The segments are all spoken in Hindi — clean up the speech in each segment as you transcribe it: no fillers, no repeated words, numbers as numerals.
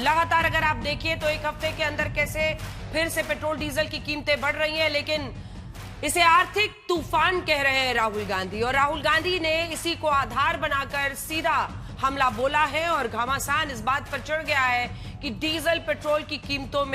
लगातार अगर आप देखिए तो एक हफ्ते के अंदर कैसे फिर से पेट्रोल डीजल की कीमतें बढ़ रही हैं, लेकिन इसे आर्थिक तूफान कह रहे हैं राहुल गांधी। और राहुल गांधी ने इसी को आधार बनाकर सीधा हमला बोला है और घमासान इस बात पर चढ़ गया है कि डीजल पेट्रोल की कीमतों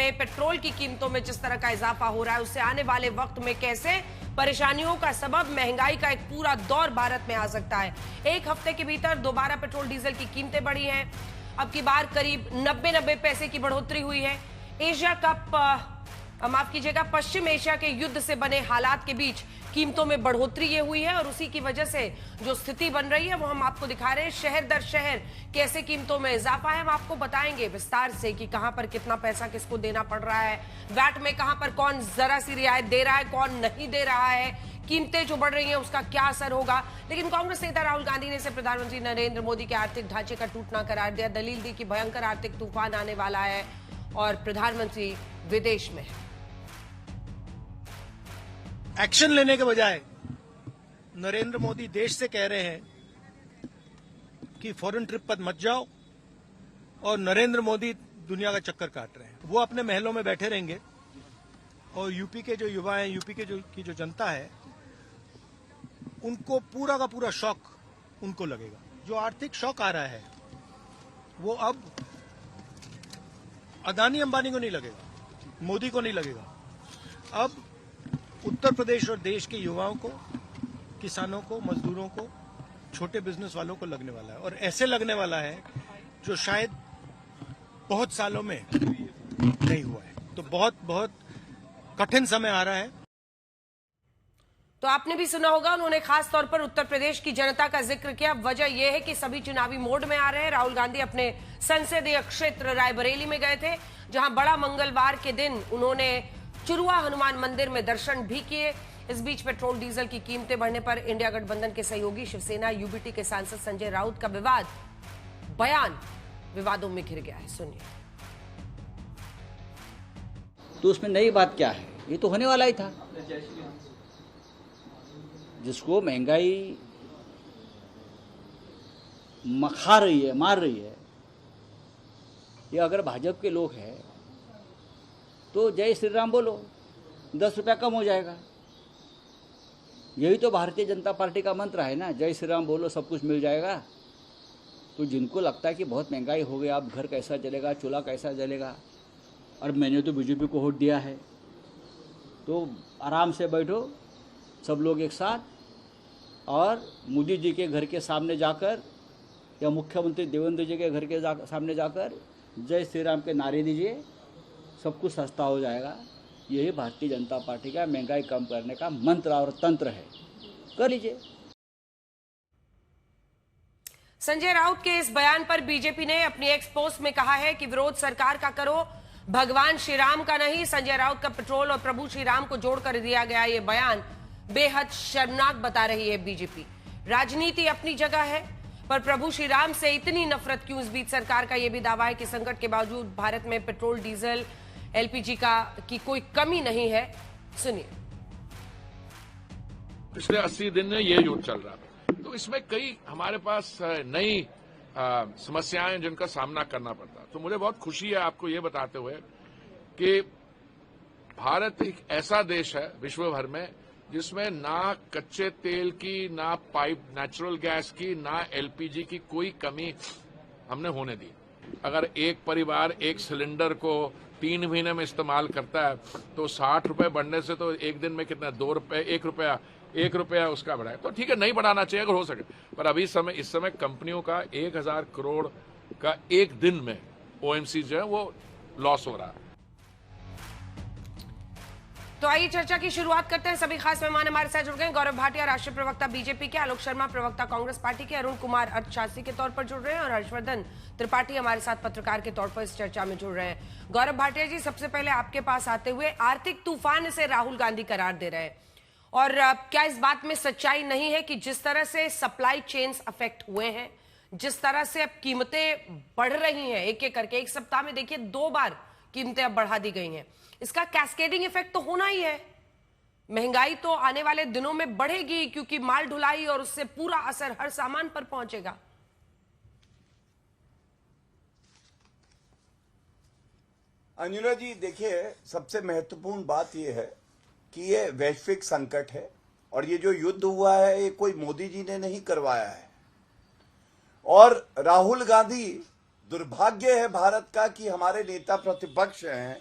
में जिस तरह का इजाफा हो रहा है उससे आने वाले वक्त में कैसे परेशानियों का सबब महंगाई का एक पूरा दौर भारत में आ सकता है। एक हफ्ते के भीतर दोबारा पेट्रोल डीजल की कीमतें बढ़ी हैं। अब की बार करीब 90 पैसे की बढ़ोतरी हुई है। एशिया कप माफ कीजिएगा, पश्चिम एशिया के युद्ध से बने हालात के बीच कीमतों में बढ़ोतरी ये हुई है और उसी की वजह से जो स्थिति बन रही है वो हम आपको दिखा रहे हैं। शहर दर शहर कैसे कीमतों में इजाफा है हम आपको बताएंगे विस्तार से कि कहां पर कितना पैसा किसको देना पड़ रहा है, वैट में कहां पर कौन जरा सी रियायत दे रहा है, कौन नहीं दे रहा है, कीमतें जो बढ़ रही हैं उसका क्या असर होगा। लेकिन कांग्रेस नेता राहुल गांधी ने इसे प्रधानमंत्री नरेंद्र मोदी के आर्थिक ढांचे का टूटना करार दिया। दलील दी कि भयंकर आर्थिक तूफान आने वाला है और प्रधानमंत्री विदेश में है। एक्शन लेने के बजाय नरेंद्र मोदी देश से कह रहे हैं कि फॉरेन ट्रिप पर मत जाओ और नरेंद्र मोदी दुनिया का चक्कर काट रहे हैं। वो अपने महलों में बैठे रहेंगे और यूपी के जो युवा हैं, यूपी के जो जनता है, उनको पूरा का पूरा शॉक उनको लगेगा। जो आर्थिक शॉक आ रहा है वो अब अदानी अंबानी को नहीं लगेगा, मोदी को नहीं लगेगा। अब उत्तर प्रदेश और देश के युवाओं को, किसानों को, मजदूरों को, छोटे बिजनेस वालों को लगने वाला है और ऐसे लगने वाला है जो शायद बहुत सालों में नहीं हुआ है। तो बहुत बहुत कठिन समय आ रहा है। तो आपने भी सुना होगा, उन्होंने खास तौर पर उत्तर प्रदेश की जनता का जिक्र किया। वजह यह है कि सभी चुनावी मोड में आ रहे हैं। राहुल गांधी अपने संसदीय क्षेत्र रायबरेली में गए थे, जहां बड़ा मंगलवार के दिन उन्होंने चुरुआ हनुमान मंदिर में दर्शन भी किए। इस बीच पेट्रोल डीजल की कीमतें बढ़ने पर इंडिया गठबंधन के सहयोगी शिवसेना यूबीटी के सांसद संजय राउत का बयान विवादों में घिर गया है। सुनिए। तो उसमें नई बात क्या है? ये तो होने वाला ही था। जिसको महंगाई खा रही है, मार रही है, ये अगर भाजपा के लोग हैं तो जय श्री राम बोलो, 10 रुपया कम हो जाएगा। यही तो भारतीय जनता पार्टी का मंत्र है ना, जय श्री राम बोलो सब कुछ मिल जाएगा। तो जिनको लगता है कि बहुत महंगाई हो गई, अब घर कैसा चलेगा, चूल्हा कैसा जलेगा, और मैंने तो बीजेपी को वोट दिया है, तो आराम से बैठो सब लोग एक साथ और मोदी जी के घर के सामने जाकर या मुख्यमंत्री देवेंद्र जी के घर के सामने जाकर जय श्री राम के नारे दीजिए, सब कुछ सस्ता हो जाएगा। यही भारतीय जनता पार्टी का महंगाई कम करने का मंत्र और तंत्र है, कर लीजिए। संजय राउत के इस बयान पर बीजेपी ने अपनी एक्स पोस्ट में कहा है कि विरोध सरकार का करो, भगवान श्री राम का नहीं। संजय राउत का पेट्रोल और प्रभु श्री राम को जोड़कर दिया गया ये बयान बेहद शर्मनाक बता रही है बीजेपी। राजनीति अपनी जगह है, पर प्रभु श्री राम से इतनी नफरत क्यों? इस बीच सरकार का यह भी दावा है कि संकट के बावजूद भारत में पेट्रोल, डीजल, एलपीजी की कोई कमी नहीं है। सुनिए। पिछले 80 दिन में ये युद्ध चल रहा है, तो इसमें कई हमारे पास नई समस्याएं जिनका सामना करना पड़ता। तो मुझे बहुत खुशी है आपको ये बताते हुए कि भारत एक ऐसा देश है विश्व भर में जिसमें ना कच्चे तेल की, ना पाइप नेचुरल गैस की, ना एलपीजी की कोई कमी हमने होने दी। अगर एक परिवार एक सिलेंडर को 3 महीने में इस्तेमाल करता है तो 60 रुपए बढ़ने से तो एक दिन में कितना 2 रुपए, 1 रुपया उसका बढ़ा है। तो ठीक है, नहीं बढ़ाना चाहिए अगर हो सके, पर अभी इस समय कंपनियों का 1000 करोड़ का एक दिन में ओएमसी जो है वो लॉस हो रहा है। तो आइए चर्चा की शुरुआत करते हैं। सभी खास मेहमान हमारे साथ जुड़ गए। गौरव भाटिया राष्ट्रीय प्रवक्ता बीजेपी के, आलोक शर्मा प्रवक्ता कांग्रेस पार्टी के, अरुण कुमार अर्थशास्त्री के तौर पर जुड़ रहे हैं और हर्षवर्धन त्रिपाठी हमारे साथ पत्रकार के तौर पर इस चर्चा में जुड़ रहे हैं। गौरव भाटिया जी, सबसे पहले आपके पास आते हुए, आर्थिक तूफान से राहुल गांधी करार दे रहे हैं, और क्या इस बात में सच्चाई नहीं है कि जिस तरह से सप्लाई चेन्स अफेक्ट हुए हैं, जिस तरह से अब कीमतें बढ़ रही हैं एक एक करके, एक सप्ताह में देखिए 2 बार कीमतें अब बढ़ा दी गई हैं, इसका कैस्केडिंग इफेक्ट तो होना ही है। महंगाई तो आने वाले दिनों में बढ़ेगी क्योंकि माल ढुलाई और उससे पूरा असर हर सामान पर पहुंचेगा। अंजुना जी, देखिए, सबसे महत्वपूर्ण बात यह है कि ये वैश्विक संकट है और ये जो युद्ध हुआ है ये कोई मोदी जी ने नहीं करवाया है। और राहुल गांधी, दुर्भाग्य है भारत का कि हमारे नेता प्रतिपक्ष हैं,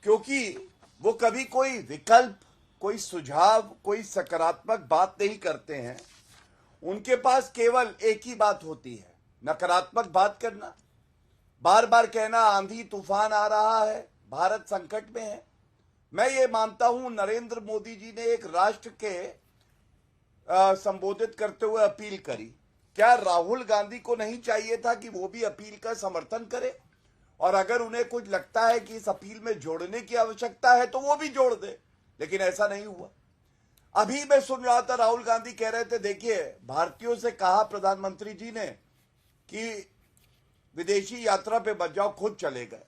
क्योंकि वो कभी कोई विकल्प, कोई सुझाव, कोई सकारात्मक बात नहीं करते हैं। उनके पास केवल एक ही बात होती है, नकारात्मक बात करना, बार बार कहना आंधी तूफान आ रहा है, भारत संकट में है। मैं ये मानता हूं नरेंद्र मोदी जी ने एक राष्ट्र के संबोधित करते हुए अपील करी। क्या राहुल गांधी को नहीं चाहिए था कि वो भी अपील का समर्थन करे? और अगर उन्हें कुछ लगता है कि इस अपील में जोड़ने की आवश्यकता है तो वो भी जोड़ दे, लेकिन ऐसा नहीं हुआ। अभी मैं सुन रहा था राहुल गांधी कह रहे थे, देखिए, भारतीयों से कहा प्रधानमंत्री जी ने कि विदेशी यात्रा पे मत जाओ, खुद चले गए।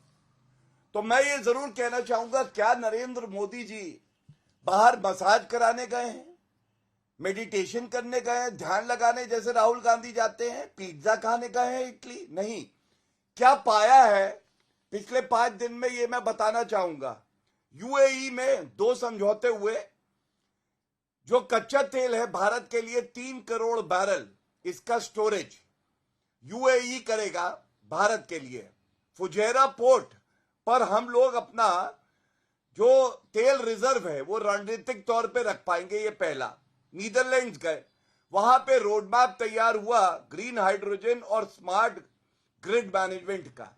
तो मैं ये जरूर कहना चाहूंगा, क्या नरेंद्र मोदी जी बाहर मसाज कराने गए हैं, मेडिटेशन करने गए हैं, ध्यान लगाने जैसे राहुल गांधी जाते हैं, पिज्जा खाने गए हैं इटली? नहीं। क्या पाया है पिछले 5 दिन में, ये मैं बताना चाहूंगा। यूएई में 2 समझौते हुए। जो कच्चा तेल है भारत के लिए 3 करोड़ बैरल, इसका स्टोरेज यूएई करेगा भारत के लिए। फुजेरा पोर्ट पर हम लोग अपना जो तेल रिजर्व है वो रणनीतिक तौर पे रख पाएंगे, ये पहला। नीदरलैंड्स गए, वहां पे रोड मैप तैयार हुआ ग्रीन हाइड्रोजन और स्मार्ट ग्रिड मैनेजमेंट का।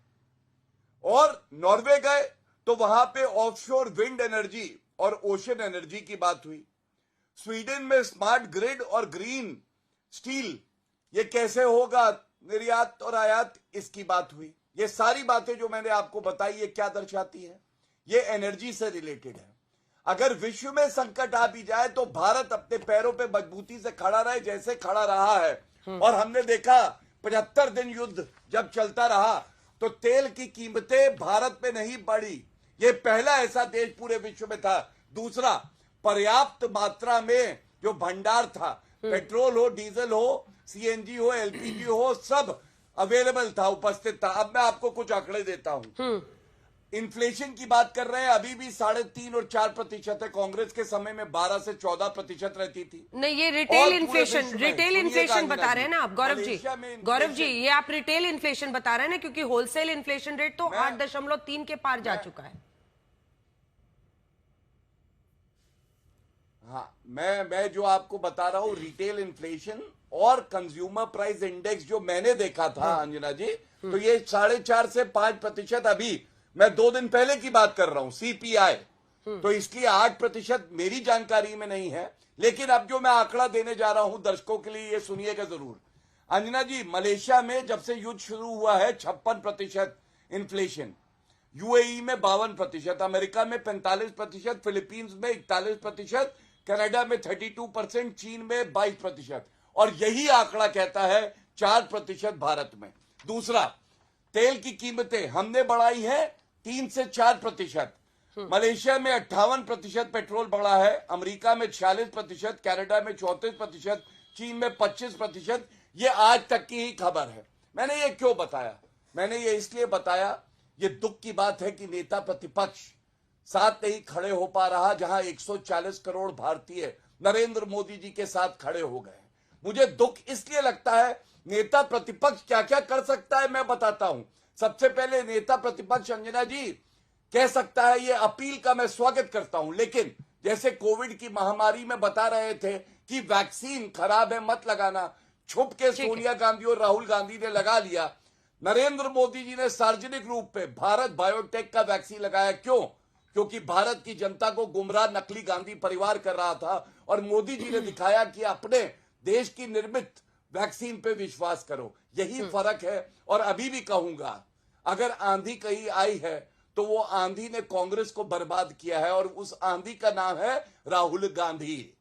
और नॉर्वे गए तो वहां पे ऑफशोर विंड एनर्जी और ओशन एनर्जी की बात हुई। स्वीडन में स्मार्ट ग्रिड और ग्रीन स्टील, ये कैसे होगा, निर्यात और आयात, इसकी बात हुई। ये सारी बातें जो मैंने आपको बताई, ये क्या दर्शाती है? ये एनर्जी से रिलेटेड है। अगर विश्व में संकट आ भी जाए तो भारत अपने पैरों पे मजबूती से खड़ा रहे, जैसे खड़ा रहा है। और हमने देखा 75 दिन युद्ध जब चलता रहा तो तेल की कीमतें भारत में नहीं बढ़ी। ये पहला ऐसा देश पूरे विश्व में था। दूसरा, पर्याप्त मात्रा में जो भंडार था, पेट्रोल हो, डीजल हो, सीएनजी हो, एलपीजी हो, सब अवेलेबल था, उपस्थित था। अब मैं आपको कुछ आंकड़े देता हूं। इन्फ्लेशन की बात कर रहे हैं, अभी भी 3.5 और 4% है। कांग्रेस के समय में 12 से 14% रहती थी। नहीं, ये रिटेल इन्फ्लेशन बता रहे हैं ना आप, गौरव जी, ये आप रिटेल इन्फ्लेशन बता रहे हैं ना, क्योंकि होलसेल इन्फ्लेशन रेट तो 8.3 के पार जा चुका है। हाँ, मैं जो आपको बता रहा हूं रिटेल इन्फ्लेशन और कंज्यूमर प्राइस इंडेक्स जो मैंने देखा था अंजना जी, तो ये 4.5 से 5%। अभी मैं 2 दिन पहले की बात कर रहा हूं, सीपीआई। तो इसलिए 8% मेरी जानकारी में नहीं है। लेकिन अब जो मैं आंकड़ा देने जा रहा हूं दर्शकों के लिए, ये सुनिएगा जरूर। अंजना जी, मलेशिया में जब से युद्ध शुरू हुआ है 56% इन्फ्लेशन, यूएई में 52%, अमेरिका में 45%, फिलीपींस में 41%, कनाडा में 32%, चीन में 22%, और यही आंकड़ा कहता है 4% भारत में। दूसरा, तेल की कीमतें हमने बढ़ाई है 3 से 4%। मलेशिया में 58% पेट्रोल बढ़ा है, अमेरिका में 46%, कनाडा में 34%, चीन में 25%। ये आज तक की ही खबर है। मैंने ये क्यों बताया? मैंने ये इसलिए बताया, ये दुख की बात है कि नेता प्रतिपक्ष साथ नहीं खड़े हो पा रहा, जहां 140 करोड़ भारतीय नरेंद्र मोदी जी के साथ खड़े हो गए। मुझे दुख इसलिए लगता है, नेता प्रतिपक्ष क्या क्या कर सकता है मैं बताता हूं। सबसे पहले नेता प्रतिपक्ष अंजना जी कह सकता है, ये अपील का मैं स्वागत करता हूं, लेकिन जैसे कोविड की महामारी में बता रहे थे कि वैक्सीन खराब है मत लगाना, छुप के सोनिया गांधी और राहुल गांधी ने लगा लिया। नरेंद्र मोदी जी ने सार्वजनिक रूप पे भारत बायोटेक का वैक्सीन लगाया। क्यों? क्योंकि भारत की जनता को गुमराह नकली गांधी परिवार कर रहा था, और मोदी जी ने दिखाया कि अपने देश की निर्मित वैक्सीन पे विश्वास करो। यही फर्क है। और अभी भी कहूंगा, अगर आंधी कहीं आई है तो वो आंधी ने कांग्रेस को बर्बाद किया है, और उस आंधी का नाम है राहुल गांधी।